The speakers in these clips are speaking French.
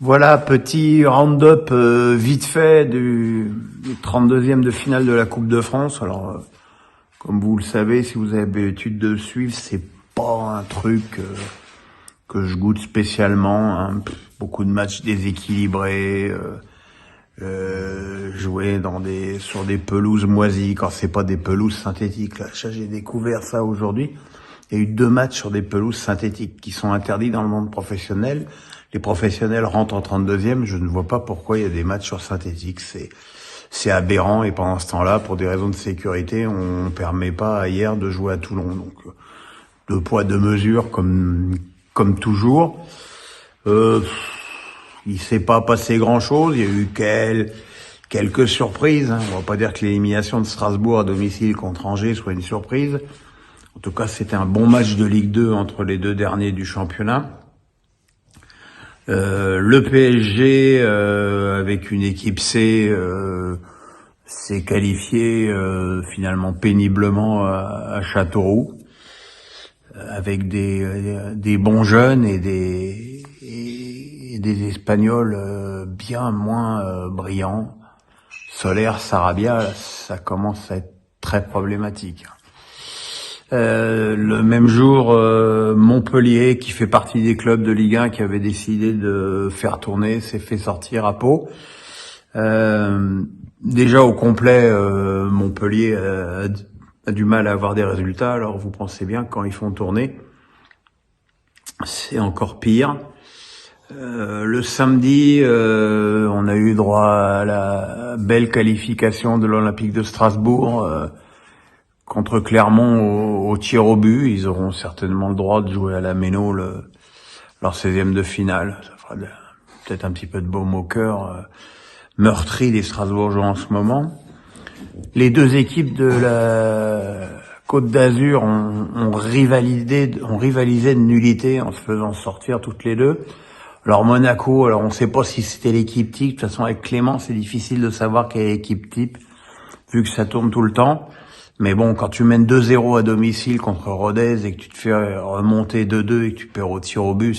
Voilà, petit round-up vite fait du 32e de finale de la Coupe de France. Alors, comme vous le savez, si vous avez l'habitude de suivre, c'est pas un truc que je goûte spécialement. Hein. Beaucoup de matchs déséquilibrés, jouer sur des pelouses moisies quand c'est pas des pelouses synthétiques. Là, j'ai découvert ça aujourd'hui. Il y a eu 2 matchs sur des pelouses synthétiques qui sont interdits dans le monde professionnel. Les professionnels rentrent en 32e. Je ne vois pas pourquoi il y a des matchs sur synthétique. C'est aberrant. Et pendant ce temps-là, pour des raisons de sécurité, on permet pas à hier de jouer à Toulon. Donc, 2 poids, 2 mesures comme toujours. Il s'est pas passé grand-chose. Il y a eu quelques surprises. Hein. On va pas dire que l'élimination de Strasbourg à domicile contre Angers soit une surprise. En tout cas, c'était un bon match de Ligue 2 entre les 2 derniers du championnat. Le PSG, avec une équipe C, s'est qualifié finalement péniblement à Châteauroux, avec des bons jeunes et des Espagnols bien moins brillants. Soler, Sarabia, ça commence à être très problématique. Le même jour, Montpellier, qui fait partie des clubs de Ligue 1 qui avait décidé de faire tourner, s'est fait sortir à Pau. Déjà au complet, Montpellier a du mal à avoir des résultats. Alors vous pensez bien que quand ils font tourner, c'est encore pire. Le samedi, on a eu droit à la belle qualification de l'Olympique de Strasbourg contre Clermont au tir au but. Ils auront certainement le droit de jouer à la Méno leur 16e de finale. Ça fera peut-être un petit peu de baume au cœur, meurtri des Strasbourgeois en ce moment. Les 2 équipes de la Côte d'Azur ont rivalisé de nullité en se faisant sortir toutes les 2. Alors Monaco, on ne sait pas si c'était l'équipe type. De toute façon, avec Clément, c'est difficile de savoir quelle est l'équipe type, vu que ça tourne tout le temps. Mais bon, quand tu mènes 2-0 à domicile contre Rodez et que tu te fais remonter 2-2 et que tu perds au tir au but,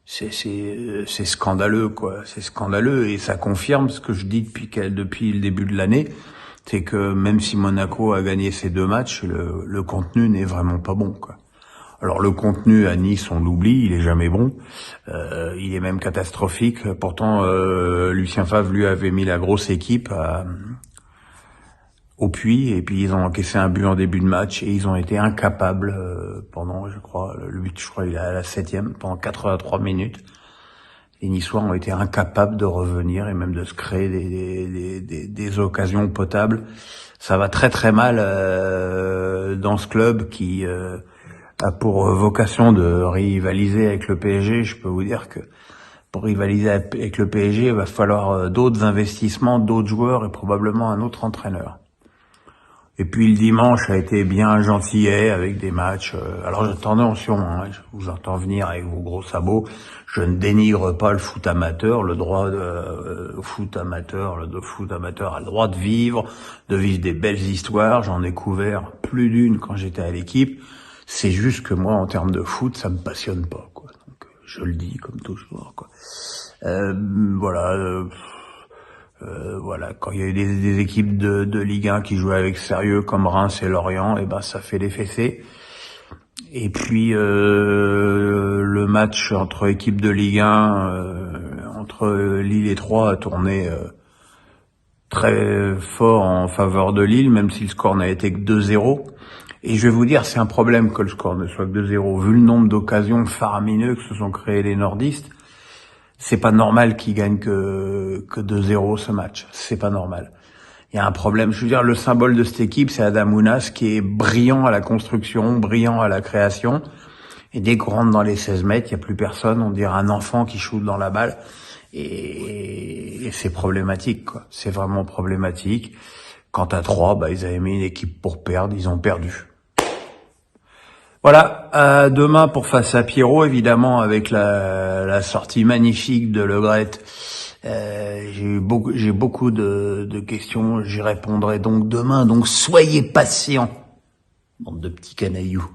c'est scandaleux, quoi. C'est scandaleux et ça confirme ce que je dis depuis le début de l'année. C'est que même si Monaco a gagné ces 2 matchs, le contenu n'est vraiment pas bon, quoi. Alors le contenu à Nice, on l'oublie, il est jamais bon. Il est même catastrophique. Pourtant, Lucien Favre lui avait mis la grosse équipe au puits, et puis ils ont encaissé un but en début de match, et ils ont été incapables pendant, le but, il est à la 7e, pendant 83 minutes. Les Niçois ont été incapables de revenir et même de se créer des occasions potables. Ça va très très mal dans ce club qui a pour vocation de rivaliser avec le PSG. Je peux vous dire que pour rivaliser avec le PSG, il va falloir d'autres investissements, d'autres joueurs et probablement un autre entraîneur. Et puis le dimanche a été bien gentillet avec des matchs. Alors attention, hein, je vous entends venir avec vos gros sabots. Je ne dénigre pas le foot amateur. Le foot amateur a le droit de vivre des belles histoires. J'en ai couvert plus d'une quand j'étais à l'équipe. C'est juste que moi, en termes de foot, ça me passionne pas, quoi. Donc je le dis comme toujours, quoi. Voilà, quand il y a eu des équipes de Ligue 1 qui jouaient avec sérieux comme Reims et Lorient, et ben ça fait les fessées. Et puis le match entre équipes de Ligue 1, entre Lille et Troyes, a tourné très fort en faveur de Lille, même si le score n'a été que 2-0. Et je vais vous dire, c'est un problème que le score ne soit que 2-0. Vu le nombre d'occasions faramineuses que se sont créées les nordistes, c'est pas normal qu'ils gagnent que 2-0 ce match. C'est pas normal. Il y a un problème. Je veux dire, le symbole de cette équipe, c'est Adam Ounas, qui est brillant à la construction, brillant à la création. Et dès qu'on rentre dans les 16 mètres, il n'y a plus personne. On dirait un enfant qui shoot dans la balle. Et c'est problématique, quoi. C'est vraiment problématique. Quant à Troyes, ils avaient mis une équipe pour perdre. Ils ont perdu. Voilà, demain pour face à Pierrot, évidemment, avec la sortie magnifique de Le Gret. J'ai beaucoup de questions, j'y répondrai donc demain, donc soyez patients, bande de petits canailloux.